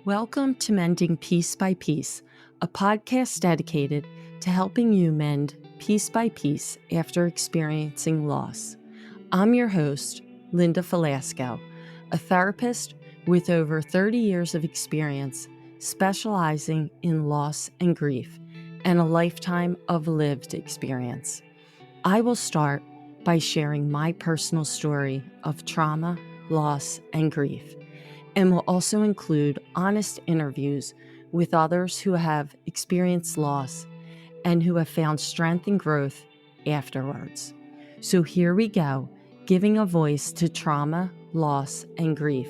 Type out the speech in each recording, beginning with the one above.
Welcome to Mending Piece by Piece, a podcast dedicated to helping you mend piece by piece after experiencing loss. I'm your host, Linda Falasco, a therapist with over 30 years of experience specializing in loss and grief and a lifetime of lived experience. I will start by sharing my personal story of trauma, loss, and grief, and will also include honest interviews with others who have experienced loss and who have found strength and growth afterwards. So here we go, giving a voice to trauma, loss, and grief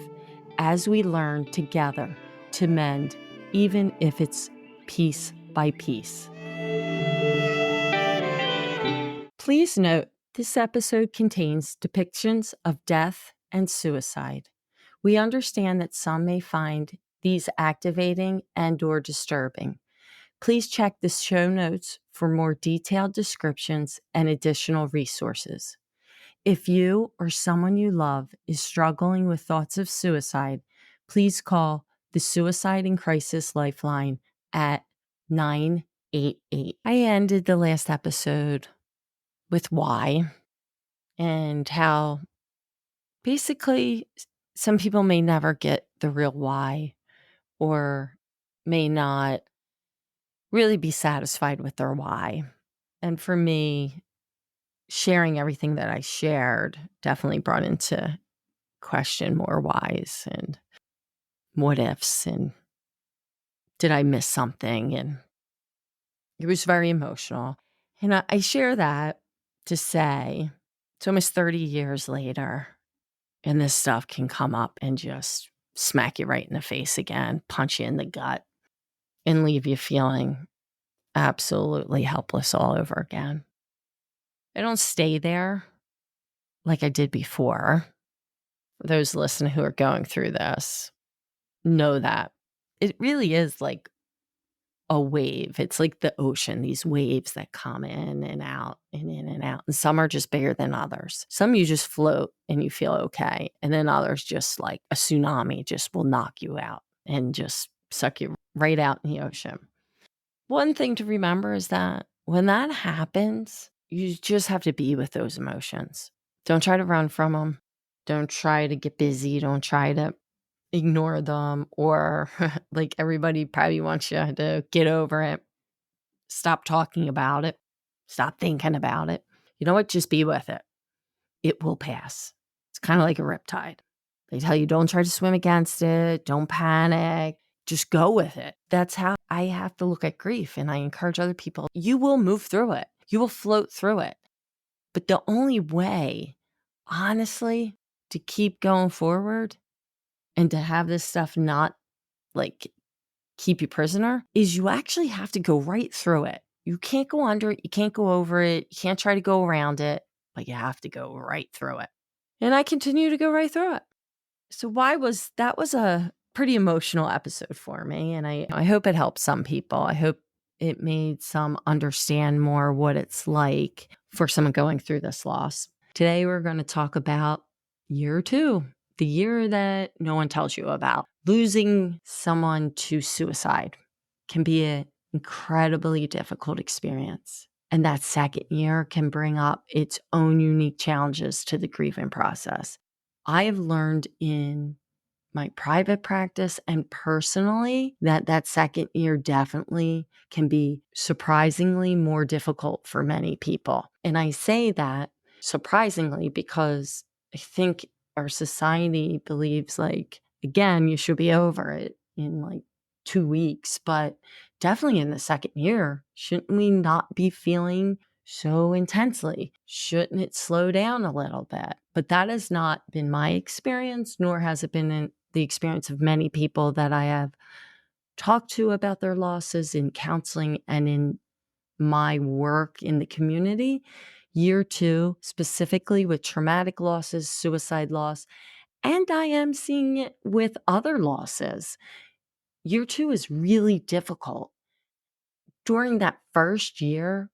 as we learn together to mend, even if it's piece by piece. Please note, this episode contains depictions of death and suicide. We understand that some may find these activating and/or disturbing. Please check the show notes for more detailed descriptions and additional resources. If you or someone you love is struggling with thoughts of suicide, please call the Suicide Crisis Lifeline at 988. I ended the last episode with why and how basically some people may never get the real why or may not really be satisfied with their why. And for me, sharing everything that I shared definitely brought into question more whys and what ifs and did I miss something? And it was very emotional. And I share that to say it's almost 30 years later, and this stuff can come up and just smack you right in the face again, punch you in the gut, and leave you feeling absolutely helpless all over again. I don't stay there like I did before. Those listening who are going through this know that it really is like a wave. It's like the ocean, these waves that come in and out and in and out. And some are just bigger than others. Some you just float and you feel okay. And then others just like a tsunami just will knock you out and just suck you right out in the ocean. One thing to remember is that when that happens, you just have to be with those emotions. Don't try to run from them. Don't try to get busy. Don't try to ignore them or like everybody probably wants you to get over it. Stop talking about it. Stop thinking about it. You know what? Just be with it. It will pass. It's kind of like a riptide. They tell you don't try to swim against it. Don't panic. Just go with it. That's how I have to look at grief. And I encourage other people, you will move through it. You will float through it. But the only way, honestly, to keep going forward and to have this stuff not like keep you prisoner is you actually have to go right through it. You can't go under it. You can't go over it. You can't try to go around it, but you have to go right through it. And I continue to go right through it. So that was a pretty emotional episode for me. And I hope it helped some people. I hope it made some understand more what it's like for someone going through this loss. Today, we're going to talk about year 2, the year that no one tells you about. Losing someone to suicide can be an incredibly difficult experience. And that second year can bring up its own unique challenges to the grieving process. I have learned in my private practice and personally that second year definitely can be surprisingly more difficult for many people. And I say that surprisingly because I think our society believes like, again, you should be over it in like 2 weeks, but definitely in the second year, shouldn't we not be feeling so intensely? Shouldn't it slow down a little bit? But that has not been my experience, nor has it been in the experience of many people that I have talked to about their losses in counseling and in my work in the community. Year 2, specifically with traumatic losses, suicide loss, and I am seeing it with other losses. Year 2 is really difficult. During that first year,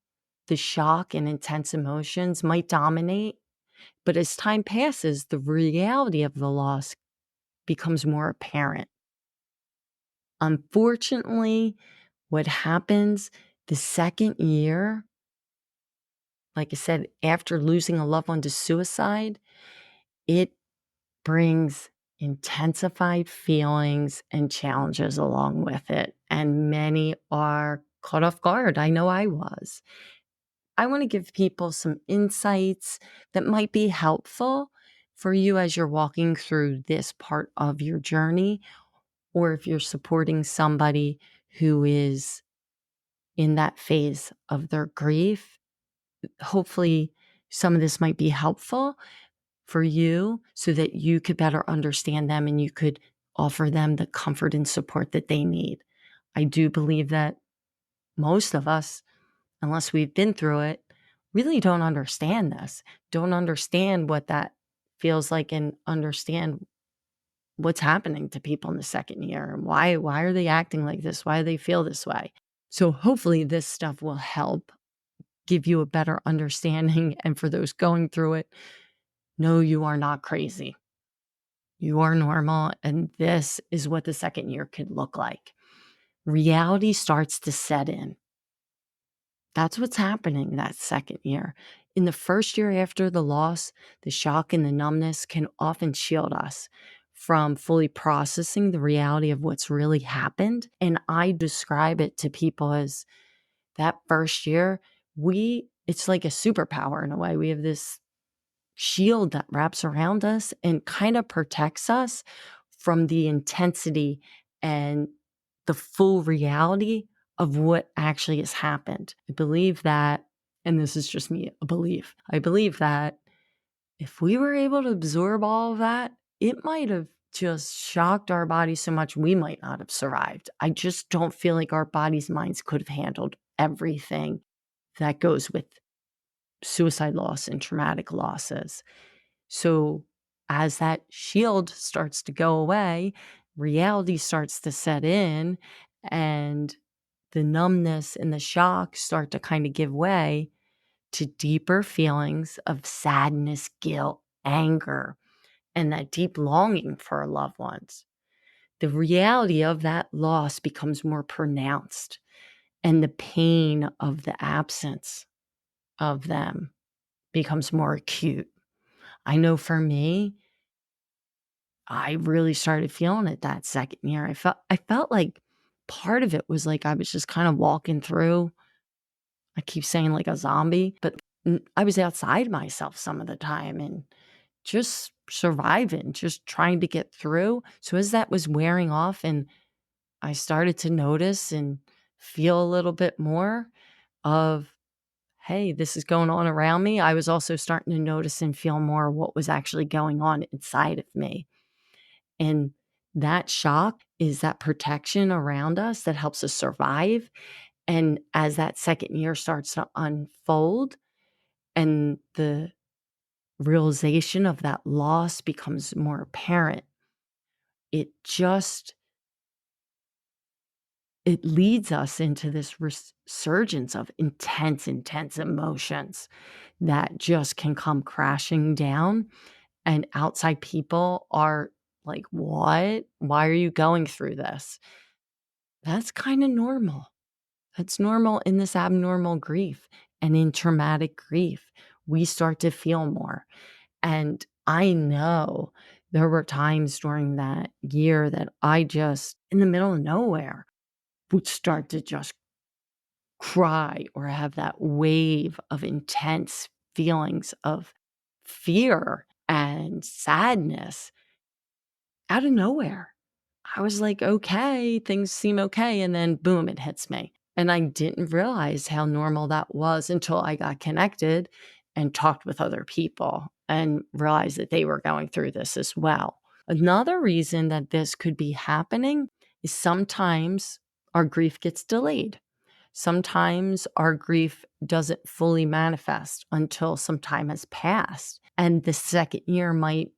the shock and intense emotions might dominate, But as time passes, the reality of the loss becomes more apparent. Unfortunately, what happens the second year, like I said, after losing a loved one to suicide, it brings intensified feelings and challenges along with it. And many are caught off guard. I know I was. I want to give people some insights that might be helpful for you as you're walking through this part of your journey, or if you're supporting somebody who is in that phase of their grief. Hopefully, some of this might be helpful for you so that you could better understand them and you could offer them the comfort and support that they need. I do believe that most of us, unless we've been through it, really don't understand this, don't understand what that feels like, and understand what's happening to people in the second year and why are they acting like this? Why do they feel this way? So hopefully this stuff will help give you a better understanding. And for those going through it, no, you are not crazy. You are normal. And this is what the second year could look like. Reality starts to set in. That's what's happening that second year. In the first year after the loss, the shock and the numbness can often shield us from fully processing the reality of what's really happened. And I describe it to people as that first year, it's like a superpower in a way. We have this shield that wraps around us and kind of protects us from the intensity and the full reality of what actually has happened. I believe that, and this is just me, a belief. I believe that if we were able to absorb all of that, it might have just shocked our bodies so much we might not have survived. I just don't feel like our bodies, minds could have handled everything that goes with suicide loss and traumatic losses. So as that shield starts to go away, reality starts to set in, and the numbness and the shock start to kind of give way to deeper feelings of sadness, guilt, anger, and that deep longing for our loved ones. The reality of that loss becomes more pronounced, and the pain of the absence of them becomes more acute. I know for me, I really started feeling it that second year. I felt like part of it was like I was just kind of walking through. I keep saying like a zombie, but I was outside myself some of the time and just surviving, just trying to get through. So as that was wearing off and I started to notice and feel a little bit more of, hey, this is going on around me, I was also starting to notice and feel more what was actually going on inside of me. And that shock is that protection around us that helps us survive. And as that second year starts to unfold and the realization of that loss becomes more apparent, it leads us into this resurgence of intense emotions that just can come crashing down. And outside people are like, what? Why are you going through this? That's kind of normal. That's normal in this abnormal grief. And in traumatic grief, we start to feel more. And I know there were times during that year that I just, in the middle of nowhere, would start to just cry or have that wave of intense feelings of fear and sadness out of nowhere. I was like, okay, things seem okay. And then boom, it hits me. And I didn't realize how normal that was until I got connected and talked with other people and realized that they were going through this as well. Another reason that this could be happening is sometimes our grief gets delayed. Sometimes our grief doesn't fully manifest until some time has passed. And the second year might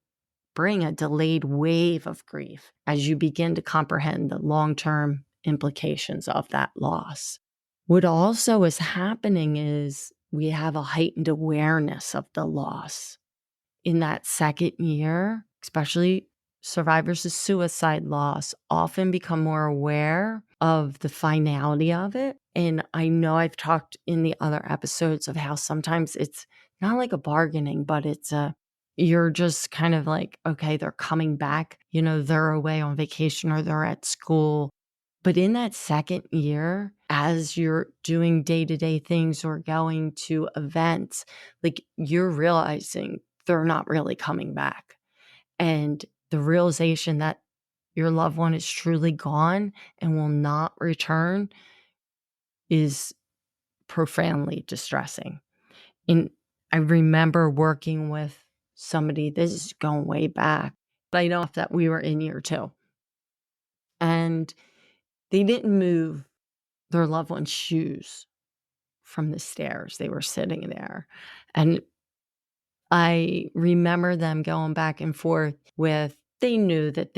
bring a delayed wave of grief as you begin to comprehend the long-term implications of that loss. What also is happening is we have a heightened awareness of the loss. in that second year, especially survivors of suicide loss, often become more aware of the finality of it. And I know I've talked in the other episodes of how sometimes it's not like a bargaining, but you're just kind of like, okay, they're coming back, they're away on vacation or they're at school. But in that second year, as you're doing day-to-day things or going to events, like you're realizing they're not really coming back. And the realization that your loved one is truly gone and will not return is profoundly distressing. And I remember working with somebody, this is going way back, but I know that we were in year 2. And they didn't move their loved one's shoes from the stairs. They were sitting there. And I remember them going back and forth they knew that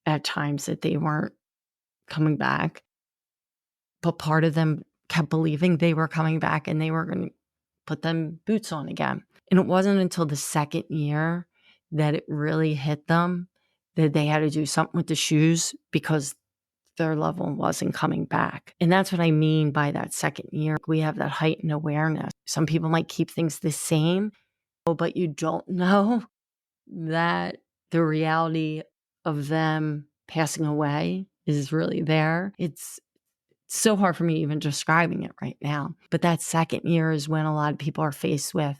at times that they weren't coming back, but part of them kept believing they were coming back and they were going to put them boots on again. And it wasn't until the second year that it really hit them that they had to do something with the shoes because their loved one wasn't coming back. And that's what I mean by that second year. We have that heightened awareness. Some people might keep things the same, but you don't know that the reality of them passing away is really there. It's so hard for me even describing it right now. But that second year is when a lot of people are faced with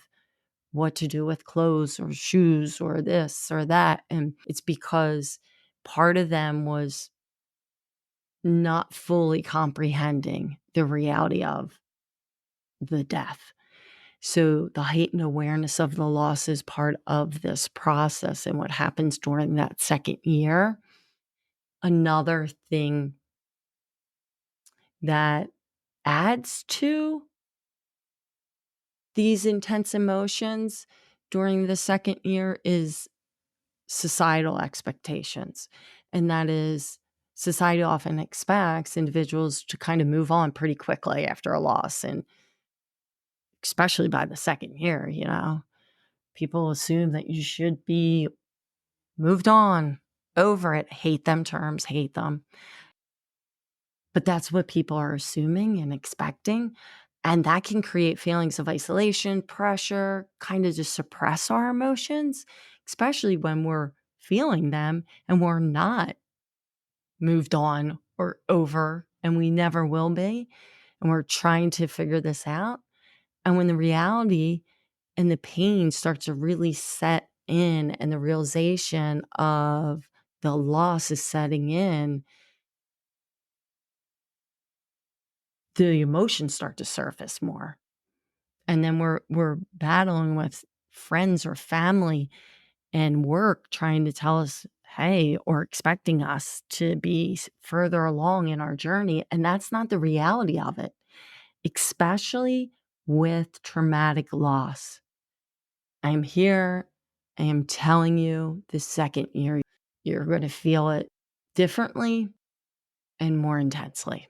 what to do with clothes or shoes or this or that. And it's because part of them was not fully comprehending the reality of the death. So the heightened awareness of the loss is part of this process and what happens during that second year. Another thing that adds to these intense emotions during the second year is societal expectations. And that is, society often expects individuals to kind of move on pretty quickly after a loss. And especially by the second year, people assume that you should be moved on, over it. Hate them terms, hate them. But that's what people are assuming and expecting. And that can create feelings of isolation, pressure, kind of just suppress our emotions, especially when we're feeling them and we're not moved on or over, and we never will be. And we're trying to figure this out. And when the reality and the pain starts to really set in and the realization of the loss is setting in, the emotions start to surface more. And then we're battling with friends or family and work trying to tell us, hey, or expecting us to be further along in our journey. And that's not the reality of it, especially with traumatic loss. I'm here. I am telling you, the second year, you're going to feel it differently and more intensely.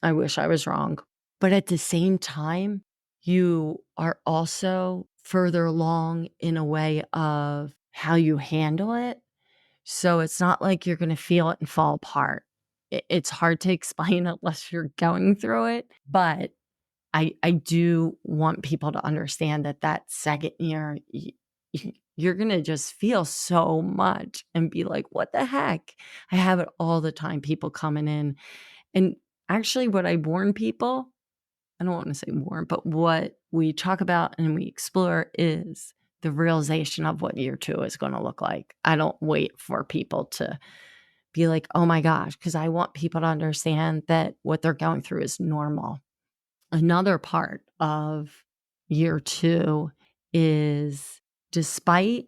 I wish I was wrong. But at the same time, you are also further along in a way of how you handle it. So it's not like you're going to feel it and fall apart. It's hard to explain unless you're going through it. But I do want people to understand that second year, you're going to just feel so much and be like, what the heck? I have it all the time. People coming in. And actually, what I warn people, I don't want to say warn, but what we talk about and we explore is the realization of what year 2 is going to look like. I don't wait for people to be like, oh my gosh, because I want people to understand that what they're going through is normal. Another part of year 2 is, despite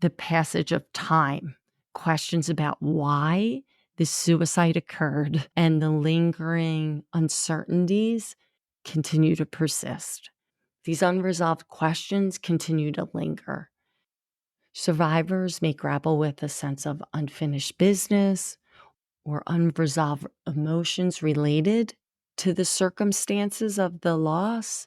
the passage of time, questions about why the suicide occurred and the lingering uncertainties continue to persist. These unresolved questions continue to linger. Survivors may grapple with a sense of unfinished business or unresolved emotions related to the circumstances of the loss.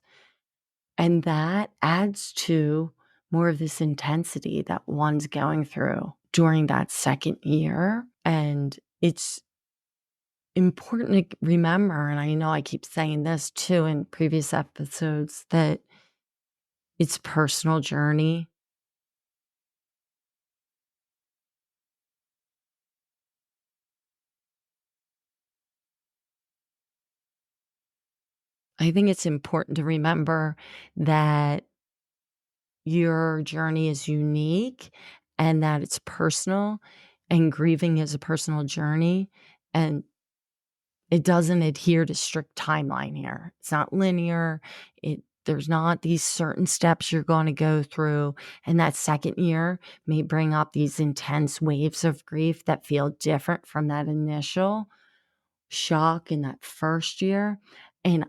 And that adds to more of this intensity that one's going through during that second year. And it's important to remember, and I know I keep saying this too in previous episodes, that it's a personal journey. I think it's important to remember that your journey is unique and that it's personal, and grieving is a personal journey, and it doesn't adhere to strict timeline here. It's not linear. There's not these certain steps you're going to go through. And that second year may bring up these intense waves of grief that feel different from that initial shock in that first year. And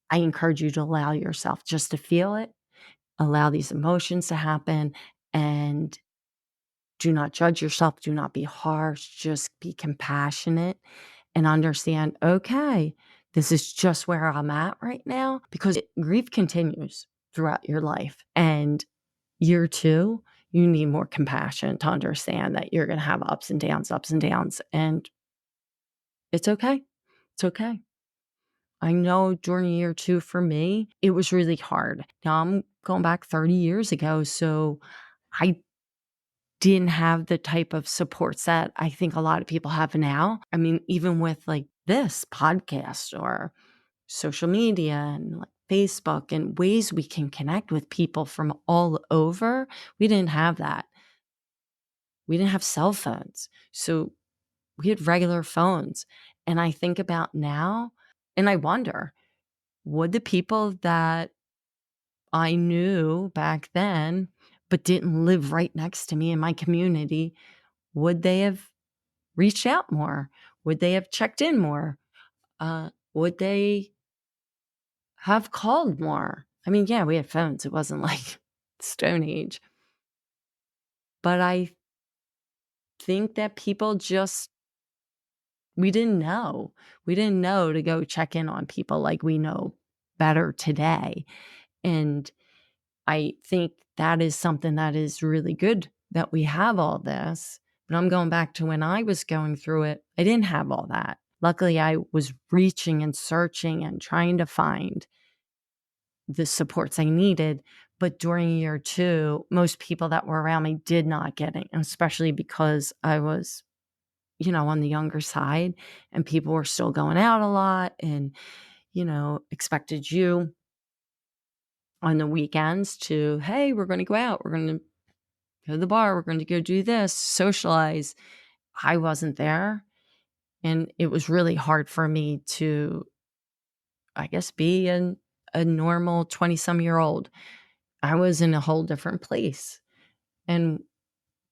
I encourage you to allow yourself just to feel it, allow these emotions to happen, and do not judge yourself. Do not be harsh. Just be compassionate and understand, okay, this is just where I'm at right now, because grief continues throughout your life. And year two, you need more compassion to understand that you're going to have ups and downs. And it's okay. It's okay. I know during year two for me, it was really hard. Now I'm going back 30 years ago. So I didn't have the type of supports that I think a lot of people have now. I mean, even with like this podcast or social media and like Facebook and ways we can connect with people from all over, we didn't have that. We didn't have cell phones. So we had regular phones. And I think about now and I wonder, would the people that I knew back then, but didn't live right next to me in my community, would they have reached out more? Would they have checked in more? Would they have called more? I mean, yeah, we had phones. It wasn't like Stone Age. But I think that people just, we didn't know. We didn't know to go check in on people like we know better today. And I think that is something that is really good that we have all this. But I'm going back to when I was going through it, I didn't have all that. Luckily, I was reaching and searching and trying to find the supports I needed. But during year two, most people that were around me did not get it, and especially because I was, on the younger side and people were still going out a lot and, expected you on the weekends to, hey, we're going to go out. We're going to go to the bar. We're going to go do this, socialize. I wasn't there. And it was really hard for me to, I guess, be a normal 20-some-year-old. I was in a whole different place. And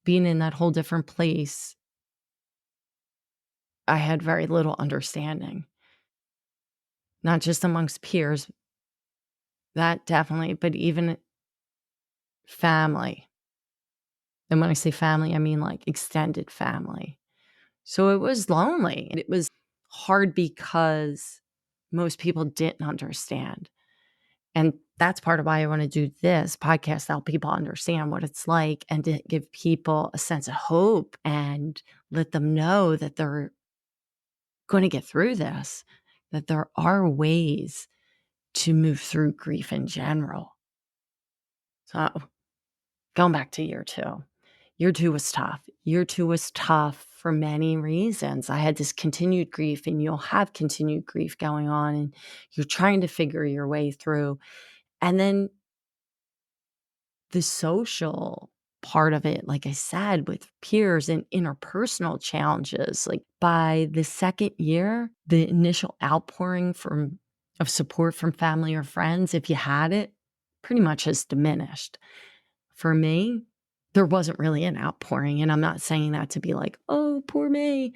being in that whole different place, I had very little understanding, not just amongst peers, that definitely, but even family. And when I say family, I mean like extended family. So it was lonely. It was hard because most people didn't understand. And that's part of why I want to do this podcast, to help people understand what it's like and to give people a sense of hope and let them know that they're going to get through this, that there are ways to move through grief in general. So going back to year two. Year two was tough. Year two was tough for many reasons. I had this continued grief, and you'll have continued grief going on, and you're trying to figure your way through. And then the social part of it, like I said, with peers and interpersonal challenges, like by the second year, the initial outpouring of support from family or friends, if you had it, pretty much has diminished. For me, there wasn't really an outpouring. And I'm not saying that to be like, oh, poor me.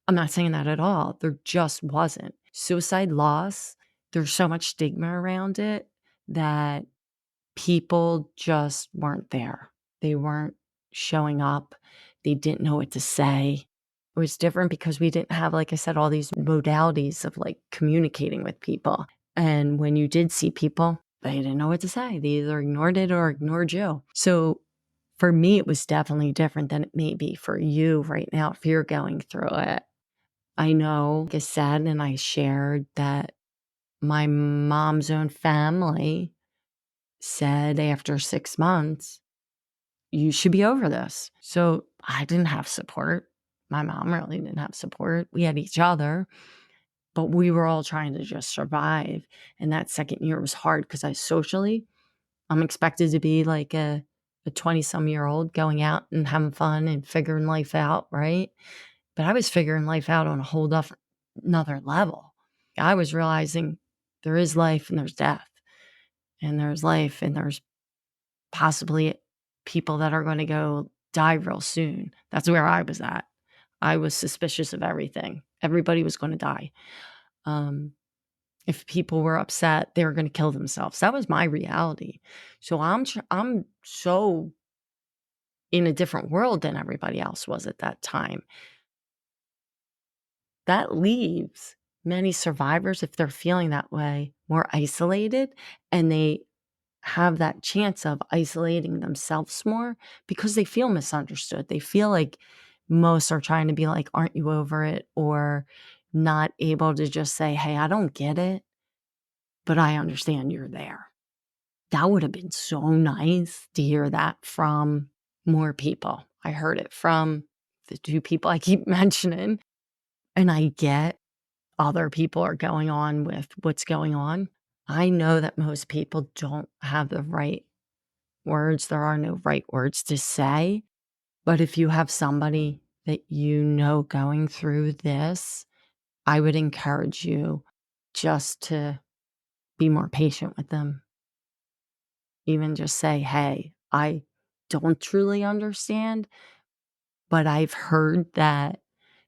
I'm not saying that at all. There just wasn't. Suicide loss, there's so much stigma around it that people just weren't there. They weren't showing up. They didn't know what to say. It was different because we didn't have, like I said, all these modalities of like communicating with people. And when you did see people, they didn't know what to say. They either ignored it or ignored you. So for me, it was definitely different than it may be for you right now if you're going through it. I know, like I said, and I shared that my mom's own family said after 6 months, you should be over this. So I didn't have support. My mom really didn't have support. We had each other, but we were all trying to just survive. And that second year was hard because I'm expected to be like a 20-some-year-old going out and having fun and figuring life out, right? But I was figuring life out on a whole another level. I was realizing there is life and there's death, and there's life and there's possibly people that are going to go die real soon. That's where I was at. I was suspicious of everything. Everybody was going to die. If people were upset, they were going to kill themselves. That was my reality. So I'm so in a different world than everybody else was at that time. That leaves many survivors, if they're feeling that way, more isolated, and they have that chance of isolating themselves more because they feel misunderstood. They feel like most are trying to be like, aren't you over it? Or not able to just say, hey, I don't get it, but I understand you're there. That would have been so nice to hear that from more people. I heard it from the two people I keep mentioning, and I get other people are going on with what's going on. I know that most people don't have the right words. There are no right words to say. But if you have somebody that you know going through this, I would encourage you just to be more patient with them. Even just say, hey, I don't truly understand, but I've heard that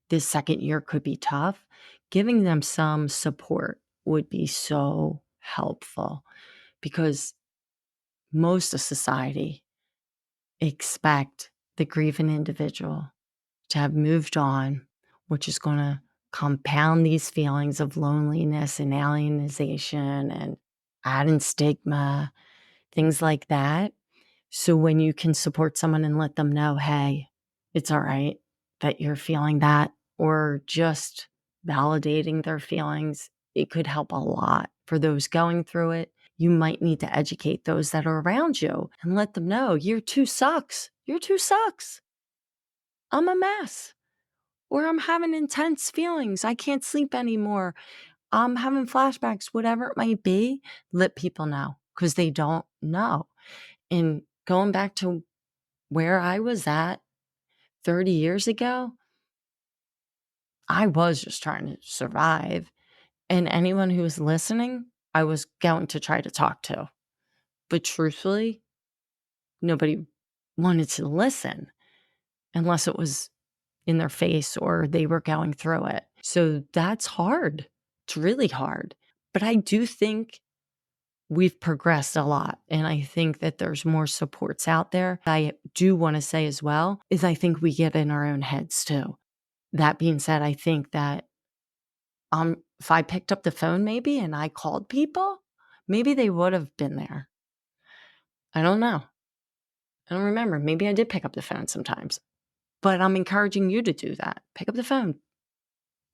this second year could be tough. Giving them some support would be so helpful because most of society expect the grieving individual to have moved on, which is going to compound these feelings of loneliness and alienation and adding stigma, things like that. So when you can support someone and let them know, hey, it's all right that you're feeling that, or just validating their feelings, it could help a lot for those going through it. You might need to educate those that are around you and let them know year 2 sucks. Year 2 sucks. I'm a mess. Or I'm having intense feelings. I can't sleep anymore. I'm having flashbacks, whatever it might be. Let people know because they don't know. And going back to where I was at 30 years ago, I was just trying to survive. And anyone who was listening, I was going to try to talk to. But truthfully, nobody wanted to listen unless it was in their face or they were going through it. So that's hard. It's really hard. But I do think we've progressed a lot. And I think that there's more supports out there. I do want to say as well is I think we get in our own heads too. That being said, I think that if I picked up the phone maybe and I called people, maybe they would have been there. I don't know. I don't remember. Maybe I did pick up the phone sometimes. But I'm encouraging you to do that. Pick up the phone.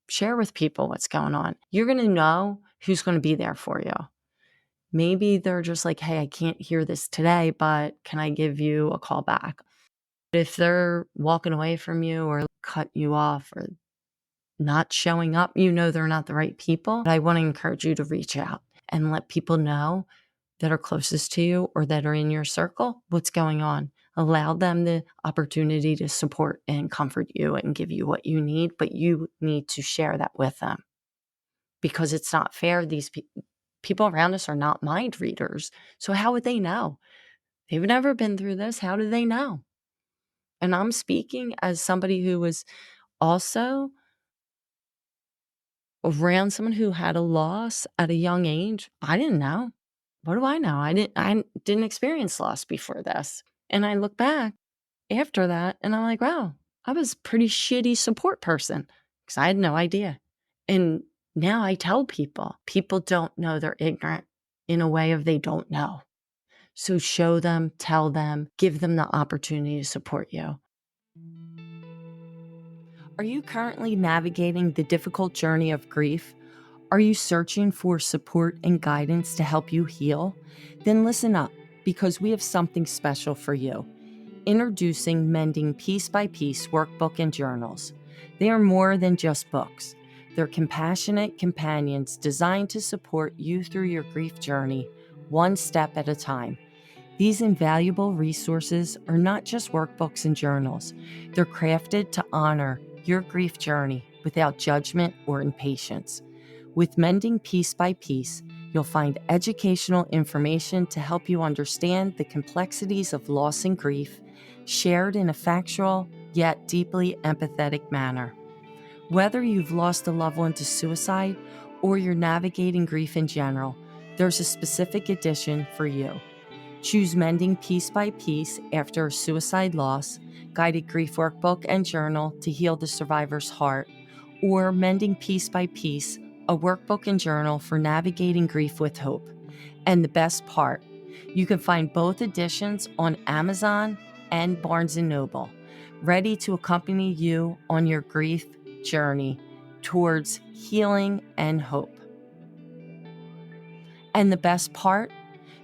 Share with people what's going on. You're going to know who's going to be there for you. Maybe they're just like, hey, I can't hear this today, but can I give you a call back? If they're walking away from you or cut you off or not showing up, you know they're not the right people. But I want to encourage you to reach out and let people know that are closest to you or that are in your circle what's going on. Allow them the opportunity to support and comfort you and give you what you need, but you need to share that with them because it's not fair. These people around us are not mind readers. So how would they know? They've never been through this. How do they know? And I'm speaking as somebody who was also around someone who had a loss at a young age. I didn't know. What do I know? I didn't experience loss before this. And I look back after that and I'm like, wow, I was a pretty shitty support person because I had no idea. And now I tell people don't know they're ignorant. in a way of they don't know. So show them, tell them, give them the opportunity to support you. Are you currently navigating the difficult journey of grief? Are you searching for support and guidance to help you heal? Then listen up, because we have something special for you. Introducing Mending Piece by Piece workbook and journals. They are more than just books. They're compassionate companions designed to support you through your grief journey, one step at a time. These invaluable resources are not just workbooks and journals. They're crafted to honor your grief journey without judgment or impatience. With Mending Piece by Piece, you'll find educational information to help you understand the complexities of loss and grief, shared in a factual yet deeply empathetic manner. Whether you've lost a loved one to suicide or you're navigating grief in general, there's a specific edition for you. Choose Mending Piece by Piece after a suicide loss, guided grief workbook and journal to heal the survivor's heart, or Mending Piece by Piece, a workbook and journal for navigating grief with hope. And the best part, you can find both editions on Amazon and Barnes & Noble, ready to accompany you on your grief journey towards healing and hope. And the best part,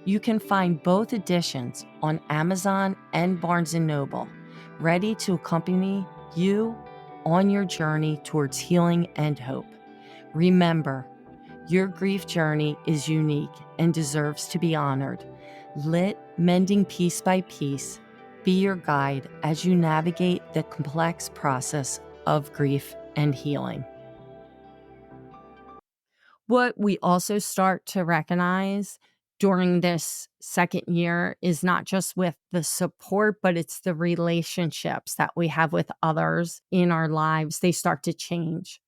you can find both editions on Amazon and Barnes & Noble, ready to accompany you on your journey towards healing and hope. Remember, your grief journey is unique and deserves to be honored. Let Mending Piece by Piece be your guide as you navigate the complex process of grief and healing. What we also start to recognize during this second year is not just with the support, but it's the relationships that we have with others in our lives. They start to change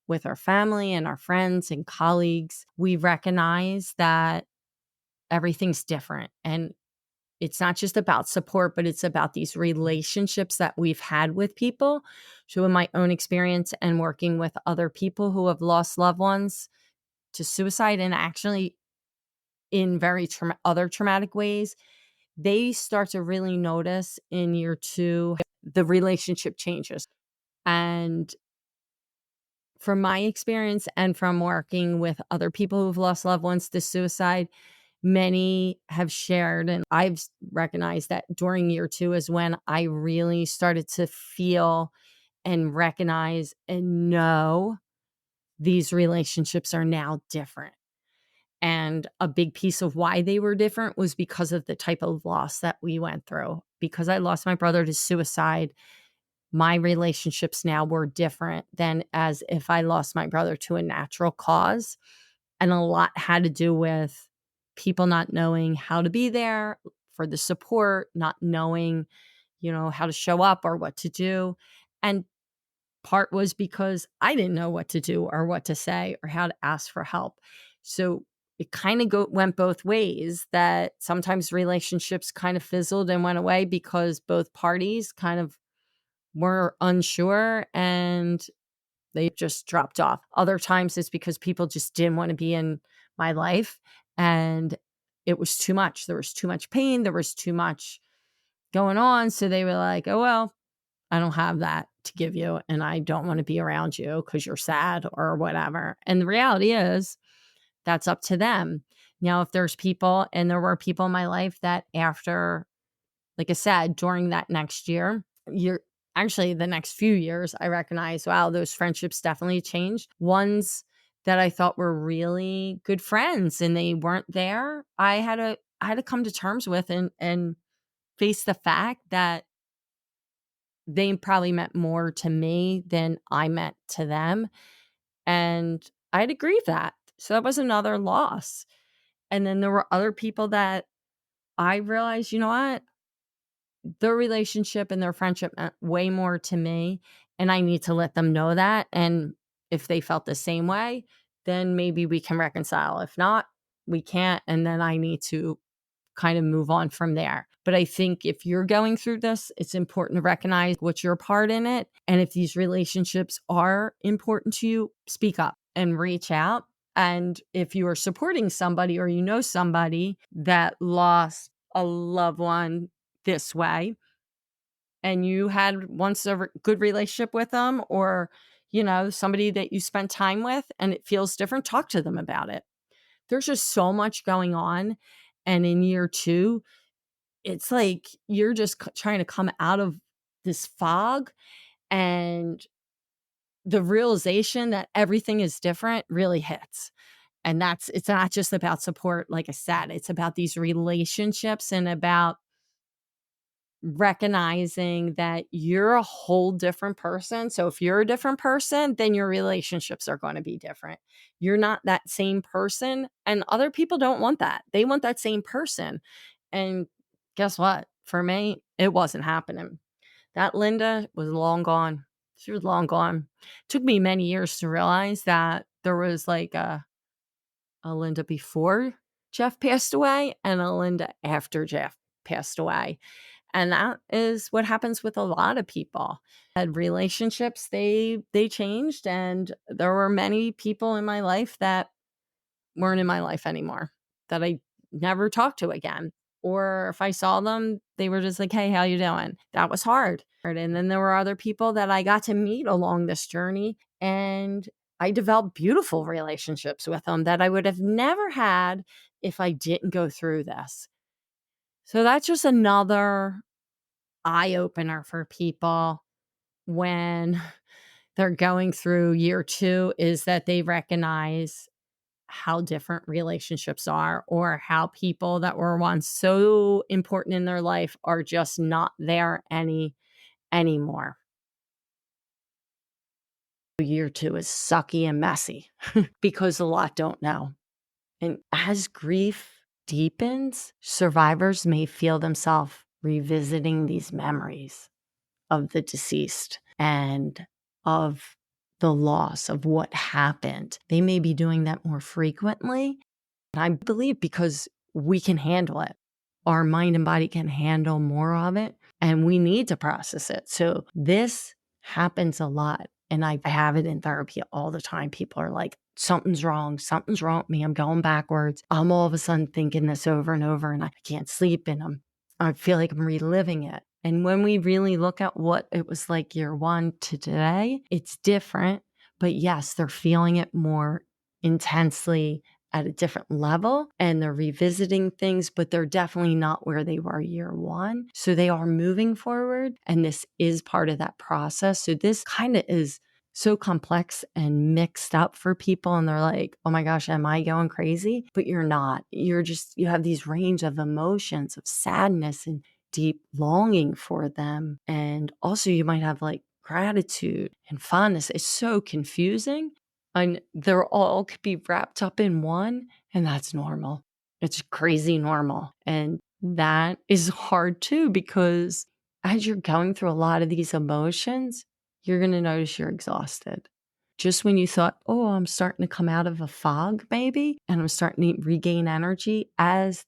with our family and our friends and colleagues. We recognize that everything's different, and it's not just about support, but it's about these relationships that we've had with people. So in my own experience and working with other people who have lost loved ones to suicide, and actually in very other traumatic ways, they start to really notice in year 2 the relationship changes. And from my experience and from working with other people who've lost loved ones to suicide, many have shared, and I've recognized that during year 2 is when I really started to feel and recognize and know these relationships are now different. And a big piece of why they were different was because of the type of loss that we went through. Because I lost my brother to suicide, my relationships now were different than as if I lost my brother to a natural cause. And a lot had to do with people not knowing how to be there for the support, not knowing, how to show up or what to do. And part was because I didn't know what to do or what to say or how to ask for help. So it kind of went both ways, that sometimes relationships kind of fizzled and went away because both parties kind of were unsure and they just dropped off. Other times it's because people just didn't want to be in my life and it was too much. There was too much pain. There was too much going on. So they were like, oh, well, I don't have that to give you and I don't want to be around you because you're sad or whatever. And the reality is that's up to them. Now, if there's people, and there were people in my life that after, like I said, during that next year, actually the next few years, I recognize, wow, those friendships definitely changed. Ones that I thought were really good friends and they weren't there, I had to come to terms with and face the fact that they probably meant more to me than I meant to them. And I had to grieve that. So that was another loss. And then there were other people that I realized, you know what? Their relationship and their friendship meant way more to me. And I need to let them know that. And if they felt the same way, then maybe we can reconcile. If not, we can't. And then I need to kind of move on from there. But I think if you're going through this, it's important to recognize what's your part in it. And if these relationships are important to you, speak up and reach out. And if you are supporting somebody or you know somebody that lost a loved one this way, and you had once a good relationship with them, or, somebody that you spent time with and it feels different, talk to them about it. There's just so much going on. And in year 2, it's like you're just trying to come out of this fog, and the realization that everything is different really hits. And it's not just about support, like I said, it's about these relationships and about recognizing that you're a whole different person. So if you're a different person, then your relationships are going to be different. You're not that same person, and other people don't want that. They want that same person. And guess what? For me, it wasn't happening. That Linda was long gone. She was long gone. It took me many years to realize that there was like a Linda before Jeff passed away and a Linda after Jeff passed away. And that is what happens with a lot of people. Had relationships, they changed, and there were many people in my life that weren't in my life anymore, that I never talked to again. Or if I saw them, they were just like, "Hey, how you doing?" That was hard. And then there were other people that I got to meet along this journey, and I developed beautiful relationships with them that I would have never had if I didn't go through this. So that's just another eye opener for people when they're going through year 2, is that they recognize how different relationships are, or how people that were once so important in their life are just not there anymore. Year 2 is sucky and messy because a lot don't know. And as grief deepens, survivors may feel themselves revisiting these memories of the deceased and of the loss of what happened. They may be doing that more frequently. And I believe because we can handle it. Our mind and body can handle more of it, and we need to process it. So this happens a lot. And I have it in therapy all the time. People are like, something's wrong with me. I'm going backwards. I'm all of a sudden thinking this over and over, and I can't sleep, and I feel like I'm reliving it. And when we really look at what it was like year 1 to today, it's different. But yes, they're feeling it more intensely at a different level, and they're revisiting things, but they're definitely not where they were year 1. So they are moving forward, and this is part of that process. So this kind of is so complex and mixed up for people, and they're like, oh my gosh, am I going crazy? But you're not. You have these range of emotions of sadness and deep longing for them. And also you might have like gratitude and fondness. It's so confusing. And they're all could be wrapped up in one, and that's normal. It's crazy normal. And that is hard too, because as you're going through a lot of these emotions, you're going to notice you're exhausted. Just when you thought, oh, I'm starting to come out of a fog maybe, and I'm starting to regain energy, as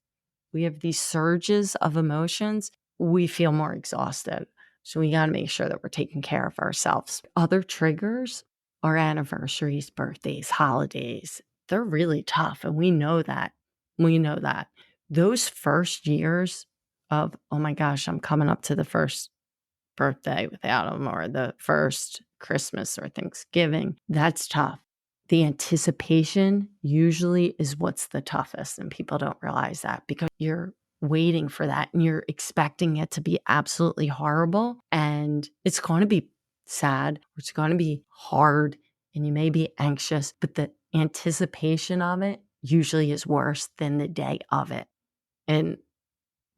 we have these surges of emotions, we feel more exhausted. So we got to make sure that we're taking care of ourselves. Other triggers are anniversaries, birthdays, holidays. They're really tough. And we know that. We know that. Those first years of, oh my gosh, I'm coming up to the first birthday without them, or the first Christmas or Thanksgiving, that's tough. The anticipation usually is what's the toughest, and people don't realize that because you're waiting for that and you're expecting it to be absolutely horrible, and it's going to be sad, or it's going to be hard, and you may be anxious, but the anticipation of it usually is worse than the day of it. And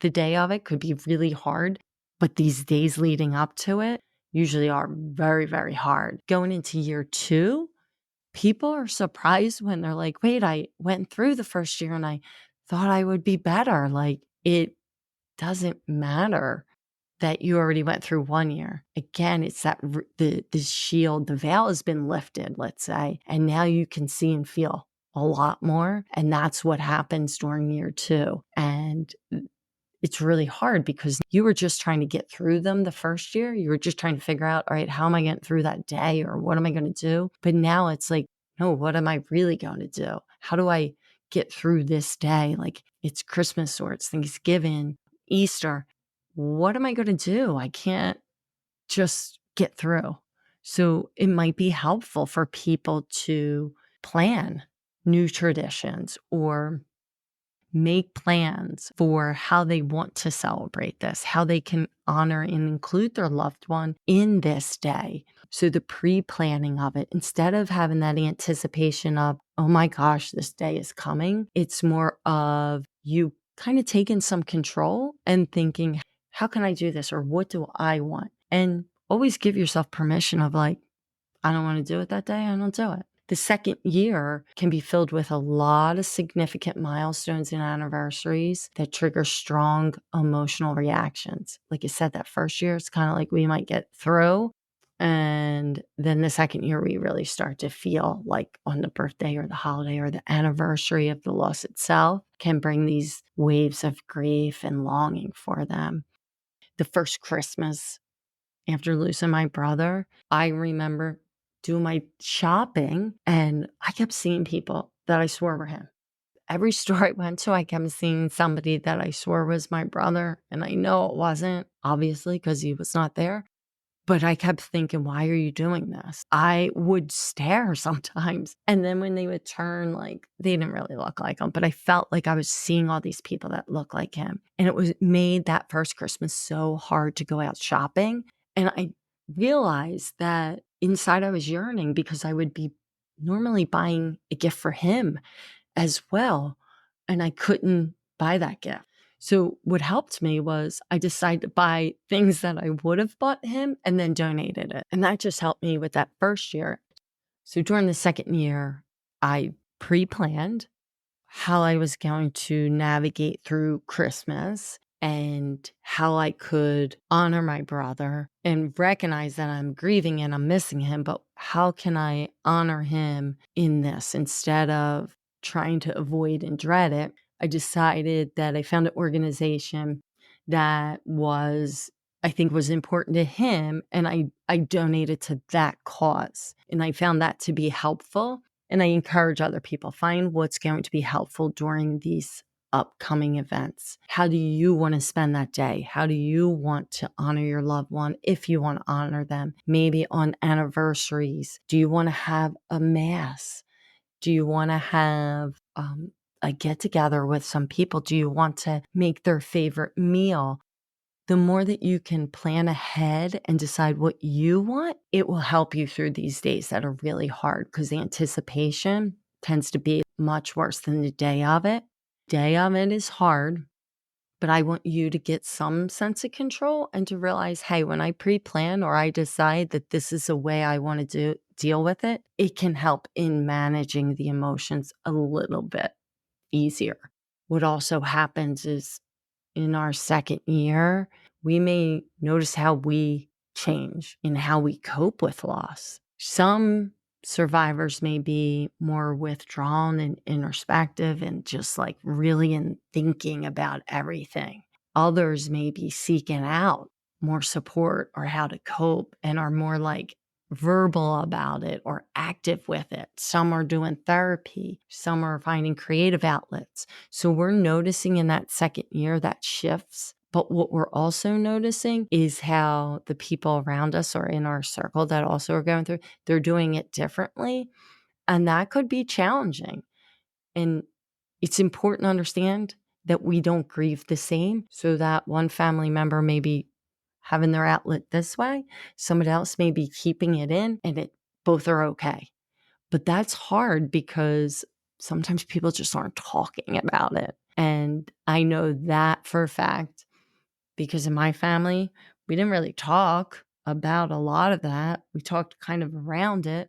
the day of it could be really hard, but these days leading up to it usually are very, very hard. Going into year 2, people are surprised when they're like, wait, I went through the first year and I thought I would be better. Like, it doesn't matter that you already went through 1 year. Again, it's that the shield, the veil has been lifted, let's say, and now you can see and feel a lot more. And that's what happens during year 2. And it's really hard because you were just trying to get through them the first year. You were just trying to figure out, all right, how am I getting through that day, or what am I going to do? But now it's like no, what am I really going to do? How do I get through this day? Like, it's Christmas or it's Thanksgiving, Easter. What am I going to do? I can't just get through. So it might be helpful for people to plan new traditions or make plans for how they want to celebrate this, how they can honor and include their loved one in this day. So the pre-planning of it, instead of having that anticipation of, oh my gosh, this day is coming, it's more of you kind of taking some control and thinking, how can I do this? Or what do I want? And always give yourself permission of like, I don't want to do it that day. I don't do it. The second year can be filled with a lot of significant milestones and anniversaries that trigger strong emotional reactions. Like I said, that first year, it's kind of like we might get through. And then the second year, we really start to feel like on the birthday or the holiday or the anniversary of the loss itself can bring these waves of grief and longing for them. The first Christmas after losing my brother, I remember doing my shopping and I kept seeing people that I swore were him. Every store I went to, I kept seeing somebody that I swore was my brother. And I know it wasn't, obviously, because he was not there. But I kept thinking, why are you doing this? I would stare sometimes. And then when they would turn, like, they didn't really look like him, but I felt like I was seeing all these people that look like him. And it was made that first Christmas so hard to go out shopping. And I realized that inside I was yearning because I would be normally buying a gift for him as well. And I couldn't buy that gift. So what helped me was I decided to buy things that I would have bought him and then donated it. And that just helped me with that first year. So during the second year, I pre-planned how I was going to navigate through Christmas and how I could honor my brother and recognize that I'm grieving and I'm missing him, but how can I honor him in this instead of trying to avoid and dread it? I decided that I found an organization that I think was important to him, and I donated to that cause. And I found that to be helpful. And I encourage other people, find what's going to be helpful during these upcoming events. How do you want to spend that day? How do you want to honor your loved one if you want to honor them? Maybe on anniversaries. Do you want to have a mass? Do you want to have a get together with some people? Do you want to make their favorite meal? The more that you can plan ahead and decide what you want, it will help you through these days that are really hard because the anticipation tends to be much worse than the day of it. Day of it is hard, but I want you to get some sense of control and to realize, hey, when I pre-plan or I decide that this is a way I want to deal with it, it can help in managing the emotions a little bit easier. What also happens is in our second year, we may notice how we change in how we cope with loss. Some survivors may be more withdrawn and introspective and just like really in thinking about everything. Others may be seeking out more support or how to cope and are more like verbal about it or active with it. Some are doing therapy. Some are finding creative outlets. So we're noticing in that second year that shifts. But what we're also noticing is how the people around us or in our circle that also are going through, they're doing it differently. And that could be challenging. And it's important to understand that we don't grieve the same. So that one family member may be having their outlet this way, somebody else may be keeping it in, and both are okay. But that's hard because sometimes people just aren't talking about it. And I know that for a fact because in my family, we didn't really talk about a lot of that. We talked kind of around it.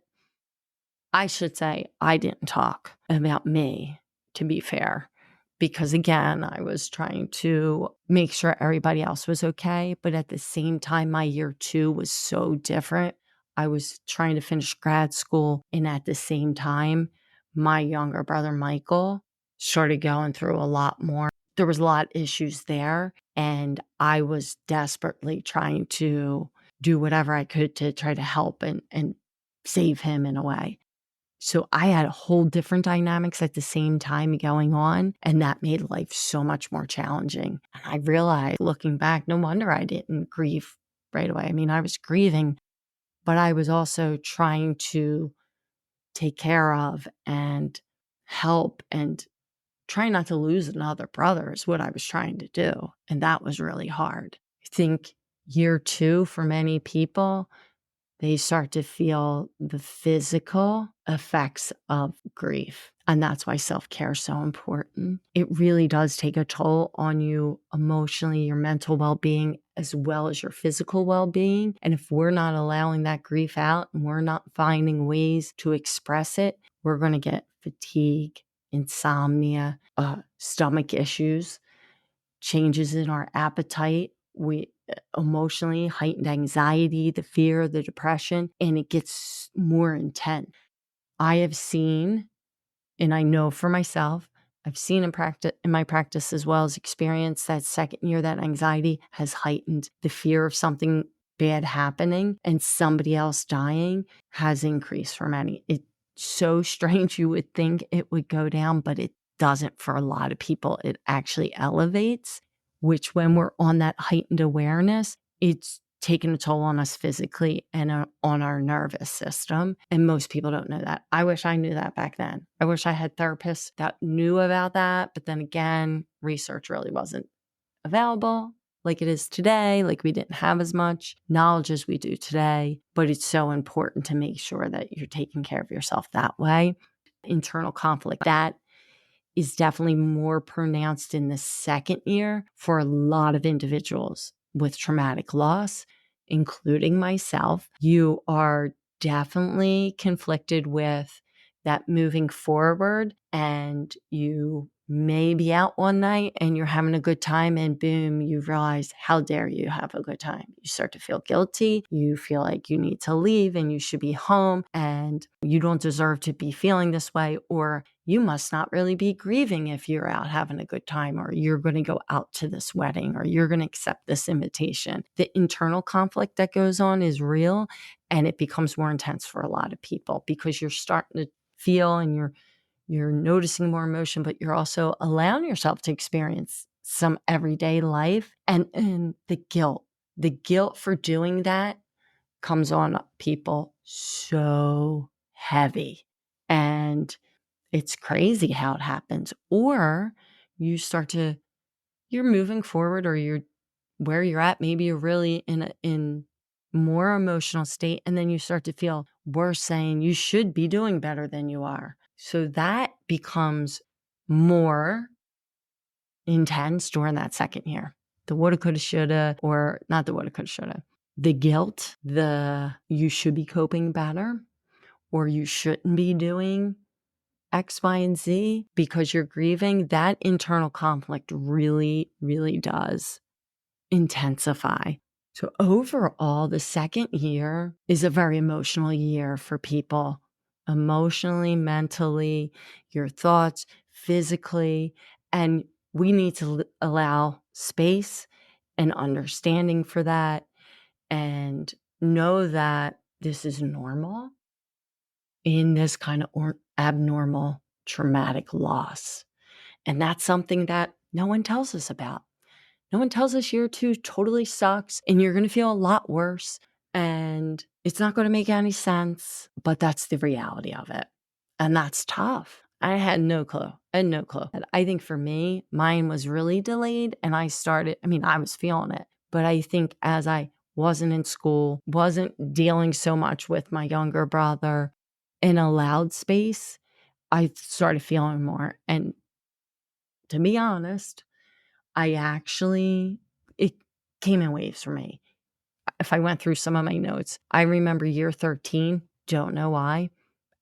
I should say I didn't talk about me, to be fair, because again, I was trying to make sure everybody else was okay. But at the same time, my year 2 was so different. I was trying to finish grad school. And at the same time, my younger brother, Michael, started going through a lot more. There was a lot of issues there. And I was desperately trying to do whatever I could to try to help and save him in a way. So I had a whole different dynamics at the same time going on, and that made life so much more challenging. And I realized, looking back, no wonder I didn't grieve right away. I mean, I was grieving, but I was also trying to take care of and help and try not to lose another brother is what I was trying to do. And that was really hard. I think year 2 for many people, they start to feel the physical effects of grief. And that's why self-care is so important. It really does take a toll on you emotionally, your mental well-being, as well as your physical well-being. And if we're not allowing that grief out and we're not finding ways to express it, we're going to get fatigue, insomnia, stomach issues, changes in our appetite. We emotionally heightened anxiety, the fear, the depression, and it gets more intense. I have seen, and I know for myself, I've seen in my practice as well as experience that second year, that anxiety has heightened. The fear of something bad happening and somebody else dying has increased for many. It's so strange. You would think it would go down, but it doesn't for a lot of people. It actually elevates, which when we're on that heightened awareness, it's taking a toll on us physically and on our nervous system. And most people don't know that. I wish I knew that back then. I wish I had therapists that knew about that. But then again, research really wasn't available like it is today. Like we didn't have as much knowledge as we do today. But it's so important to make sure that you're taking care of yourself that way. Internal conflict, that is definitely more pronounced in the second year for a lot of individuals with traumatic loss, including myself. You are definitely conflicted with that moving forward, and you may be out one night and you're having a good time, and boom, you realize, how dare you have a good time? You start to feel guilty. You feel like you need to leave and you should be home and you don't deserve to be feeling this way, or you must not really be grieving if you're out having a good time, or you're going to go out to this wedding, or you're going to accept this invitation. The internal conflict that goes on is real, and it becomes more intense for a lot of people because you're starting to feel and you're noticing more emotion, but you're also allowing yourself to experience some everyday life. And the guilt for doing that comes on people so heavy. And it's crazy how it happens. Or you start to, you're moving forward, or you're where you're at. Maybe you're really in more emotional state. And then you start to feel worse, saying you should be doing better than you are. So that becomes more intense during that second year. The woulda, coulda, shoulda, or not the woulda, coulda, shoulda. The guilt, the you should be coping better, or you shouldn't be doing X, Y, and Z because you're grieving. That internal conflict really, really does intensify. So overall, the second year is a very emotional year for people, emotionally, mentally, your thoughts, physically, and we need to allow space and understanding for that, and know that this is normal in this kind of abnormal traumatic loss. And that's something that no one tells us about. No one tells us year 2 totally sucks and you're going to feel a lot worse and it's not going to make any sense, but that's the reality of it. And that's tough. I had no clue. I had no clue. And I think for me, mine was really delayed and I was feeling it, but I think as I wasn't in school, wasn't dealing so much with my younger brother in a loud space, I started feeling more. And to be honest, it came in waves for me. If I went through some of my notes, I remember year 13, don't know why,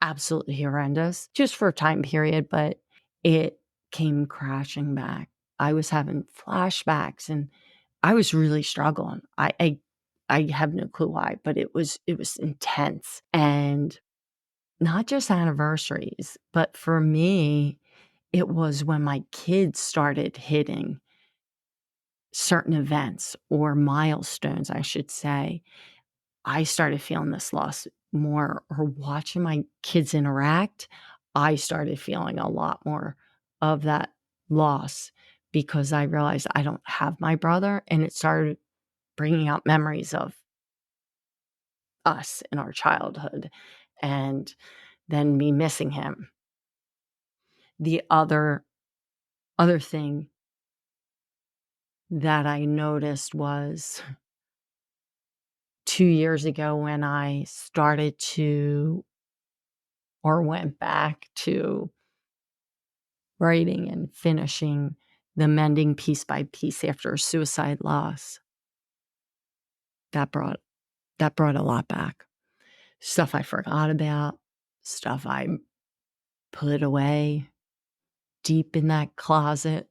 absolutely horrendous, just for a time period, but it came crashing back. I was having flashbacks and I was really struggling. I have no clue why, but it was intense. And not just anniversaries, but for me, it was when my kids started hitting certain events or milestones, I should say. I started feeling this loss more, or watching my kids interact, I started feeling a lot more of that loss because I realized I don't have my brother, and it started bringing out memories of us in our childhood and then me missing him. The other thing that I noticed was 2 years ago when I started to, or went back to, writing and finishing the Mending Piece by Piece after a suicide loss. That brought a lot back. Stuff I forgot about, stuff I put away deep in that closet.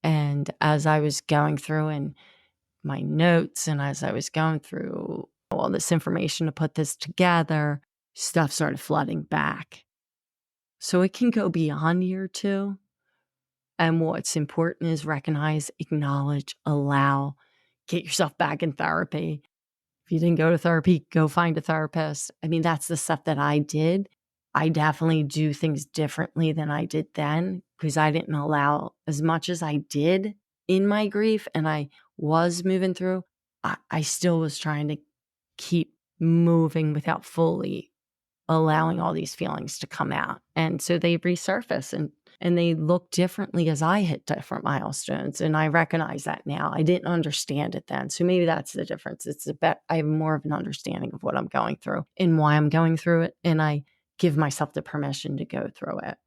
And as I was going through in my notes, and as I was going through all this information to put this together, stuff started flooding back. So it can go beyond year 2. And what's important is recognize, acknowledge, allow, get yourself back in therapy. If you didn't go to therapy, go find a therapist. I mean, that's the stuff that I did. I definitely do things differently than I did then because I didn't allow as much as I did in my grief, and I was moving through. I still was trying to keep moving without fully allowing all these feelings to come out. And so they resurface and they look differently as I hit different milestones. And I recognize that now. I didn't understand it then. So maybe that's the difference. I have more of an understanding of what I'm going through and why I'm going through it. And I give myself the permission to go through it.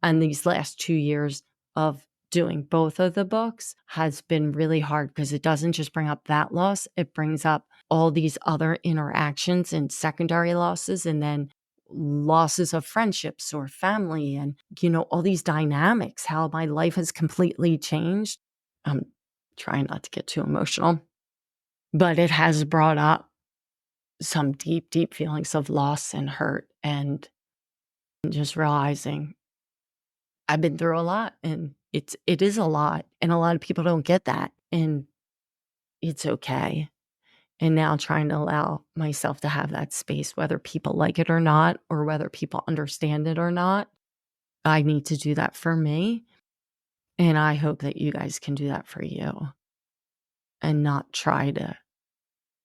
And these last 2 years of doing both of the books has been really hard because it doesn't just bring up that loss, it brings up all these other interactions and secondary losses, and then losses of friendships or family, and, all these dynamics, how my life has completely changed. I'm trying not to get too emotional, but it has brought up some deep, deep feelings of loss and hurt, and just realizing I've been through a lot, and it is a lot, and a lot of people don't get that, and it's okay. And now trying to allow myself to have that space, whether people like it or not, or whether people understand it or not. I need to do that for me, and I hope that you guys can do that for you and not try to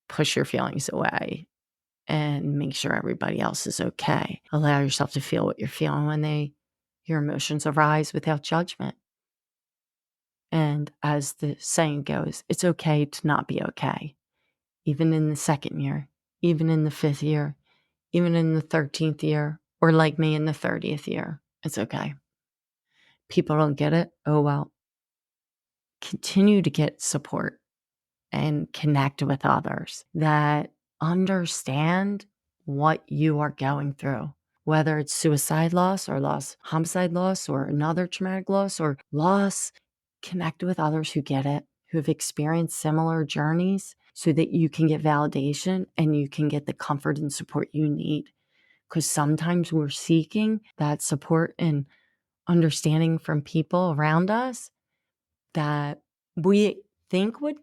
push your feelings away and make sure everybody else is okay. Allow yourself to feel what you're feeling when your emotions arise without judgment. And as the saying goes, it's okay to not be okay, even in the 2nd year, even in the 5th year, even in the 13th year, or like me in the 30th year. It's okay. People don't get it. Oh, well. Continue to get support and connect with others that understand what you are going through, whether it's suicide loss or loss, homicide loss, or another traumatic loss or loss. Connect with others who get it, who have experienced similar journeys, so that you can get validation and you can get the comfort and support you need. Because sometimes we're seeking that support and understanding from people around us that we think would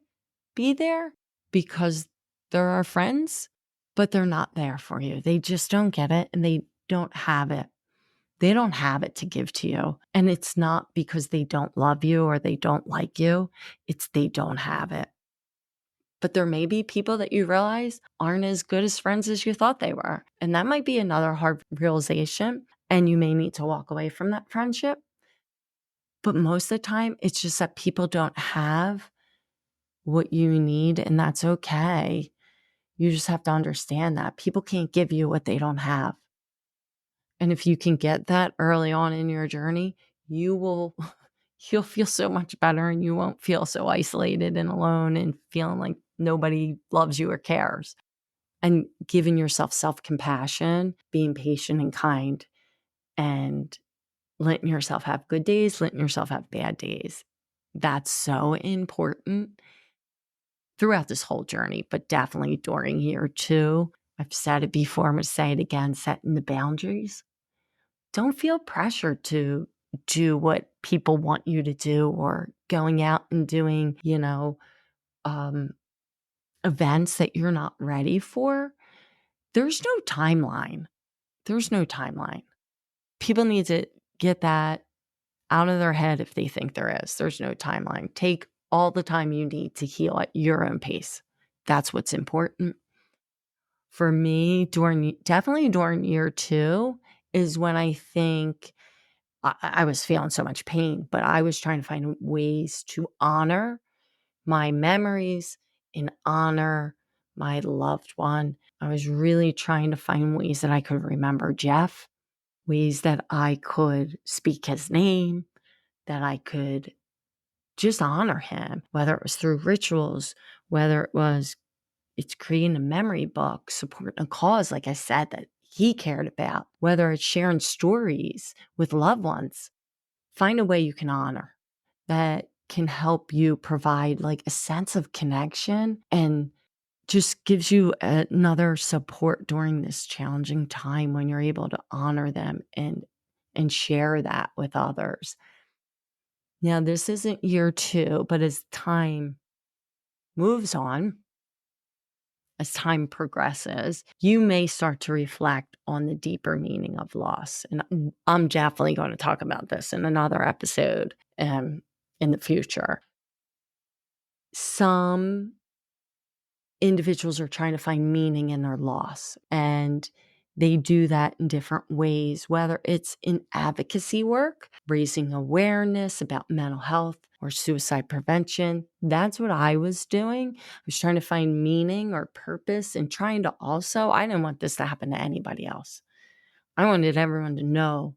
be there because they're our friends, but they're not there for you. They just don't get it, and they don't have it. They don't have it to give to you. And it's not because they don't love you or they don't like you. It's they don't have it. But there may be people that you realize aren't as good as friends as you thought they were. And that might be another hard realization. And you may need to walk away from that friendship. But most of the time, it's just that people don't have what you need, and that's okay. You just have to understand that people can't give you what they don't have. And if you can get that early on in your journey, you'll feel so much better, and you won't feel so isolated and alone and feeling like nobody loves you or cares. And giving yourself self-compassion, being patient and kind, and letting yourself have good days, letting yourself have bad days. That's so important throughout this whole journey, but definitely during year 2. I've said it before, I'm going to say it again, setting the boundaries. Don't feel pressured to do what people want you to do, or going out and doing, events that you're not ready for, there's no timeline. There's no timeline. People need to get that out of their head if they think there is. There's no timeline. Take all the time you need to heal at your own pace. That's what's important. For me, definitely during year 2 is when I think I was feeling so much pain, but I was trying to find ways to honor my memories and honor my loved one. I was really trying to find ways that I could remember Jeff, ways that I could speak his name, that I could just honor him, whether it was through rituals, whether it's creating a memory book, supporting a cause, like I said, that he cared about, whether it's sharing stories with loved ones. Find a way you can honor that can help you provide like a sense of connection and just gives you another support during this challenging time when you're able to honor them and share that with others. Now, this isn't year 2, but as time moves on, as time progresses, you may start to reflect on the deeper meaning of loss. And I'm definitely going to talk about this in another episode in the future. Some individuals are trying to find meaning in their loss, and they do that in different ways, whether it's in advocacy work, raising awareness about mental health or suicide prevention. That's what I was doing. I was trying to find meaning or purpose and trying to also, I didn't want this to happen to anybody else. I wanted everyone to know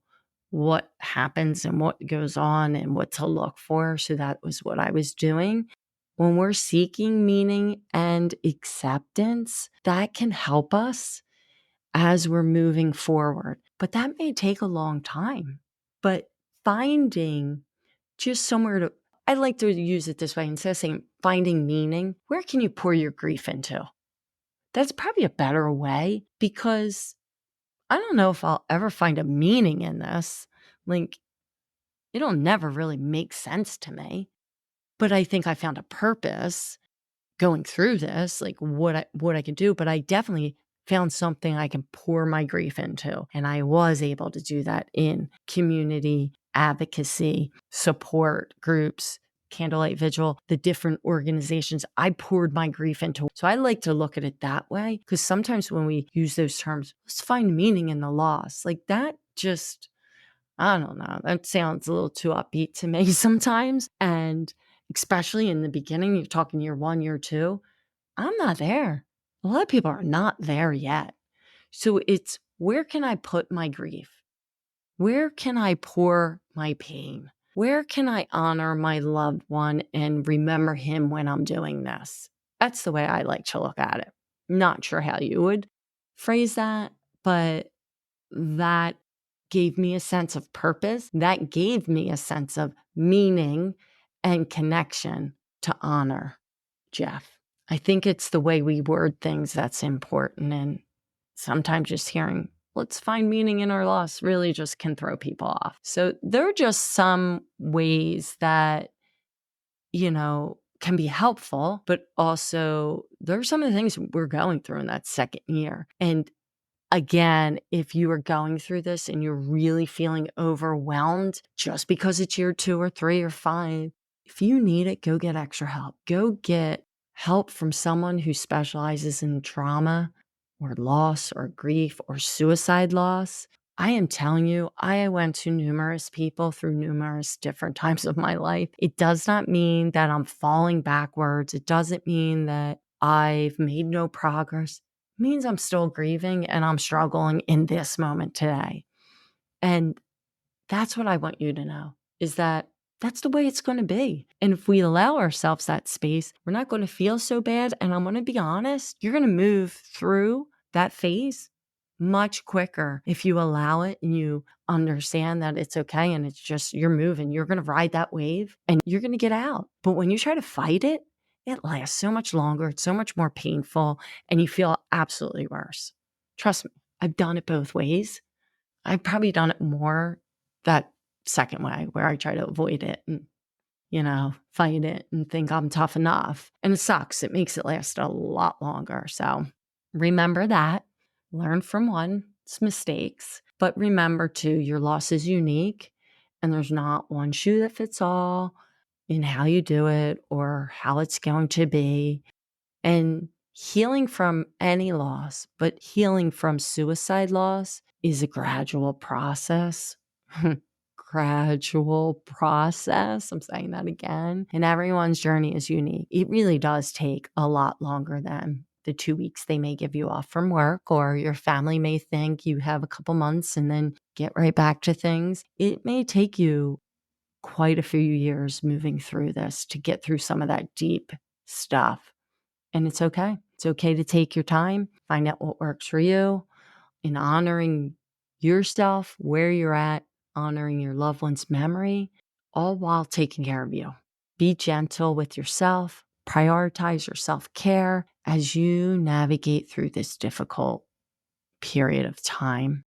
what happens and what goes on and what to look for. So that was what I was doing. When we're seeking meaning and acceptance, that can help us as we're moving forward. But that may take a long time. But finding just somewhere to, I like to use it this way, instead of saying finding meaning, where can you pour your grief into? That's probably a better way, because I don't know if I'll ever find a meaning in this. Like, it'll never really make sense to me. But I think I found a purpose going through this, like what I can do. But I definitely found something I can pour my grief into. And I was able to do that in community advocacy, support groups, Candlelight Vigil, the different organizations I poured my grief into. So I like to look at it that way, because sometimes when we use those terms, let's find meaning in the loss, like that just, I don't know, that sounds a little too upbeat to me sometimes. And especially in the beginning, you're talking year 1, year 2, I'm not there. A lot of people are not there yet. So it's, where can I put my grief? Where can I pour my pain? Where can I honor my loved one and remember him when I'm doing this? That's the way I like to look at it. Not sure how you would phrase that, but that gave me a sense of purpose. That gave me a sense of meaning and connection to honor Jeff. I think it's the way we word things that's important. And sometimes just hearing, let's find meaning in our loss, really just can throw people off. So there are just some ways that, can be helpful, but also there are some of the things we're going through in that second year. And again, if you are going through this and you're really feeling overwhelmed just because it's year 2 or 3 or 5, if you need it, go get extra help. Go get help from someone who specializes in trauma or loss or grief or suicide loss. I am telling you, I went to numerous people through numerous different times of my life. It does not mean that I'm falling backwards. It doesn't mean that I've made no progress. It means I'm still grieving and I'm struggling in this moment today. And that's what I want you to know, is that that's the way it's going to be. And if we allow ourselves that space, we're not going to feel so bad. And I'm going to be honest, you're going to move through that phase much quicker if you allow it and you understand that it's okay and it's just, you're moving. You're going to ride that wave and you're going to get out. But when you try to fight it, it lasts so much longer. It's so much more painful and you feel absolutely worse. Trust me, I've done it both ways. I've probably done it more that second way where I try to avoid it and, fight it and think I'm tough enough. And it sucks. It makes it last a lot longer. So remember that. Learn from one's mistakes. But remember, too, your loss is unique and there's not one shoe that fits all in how you do it or how it's going to be. And healing from any loss, but healing from suicide loss is a gradual process. Gradual process. I'm saying that again. And everyone's journey is unique. It really does take a lot longer than the 2 weeks they may give you off from work, or your family may think you have a couple months and then get right back to things. It may take you quite a few years moving through this to get through some of that deep stuff. And it's okay. It's okay to take your time, find out what works for you, in honoring yourself, where you're at, honoring your loved one's memory, all while taking care of you. Be gentle with yourself, prioritize your self-care as you navigate through this difficult period of time.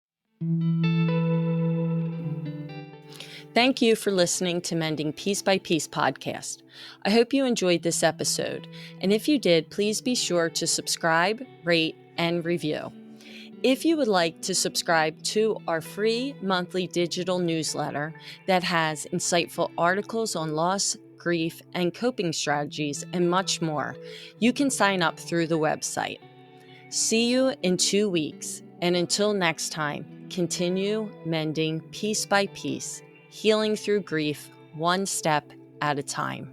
Thank you for listening to Mending Piece by Piece podcast. I hope you enjoyed this episode. And if you did, please be sure to subscribe, rate, and review. If you would like to subscribe to our free monthly digital newsletter that has insightful articles on loss, grief, and coping strategies, and much more, you can sign up through the website. See you in 2 weeks, and until next time, continue mending piece by piece, healing through grief, one step at a time.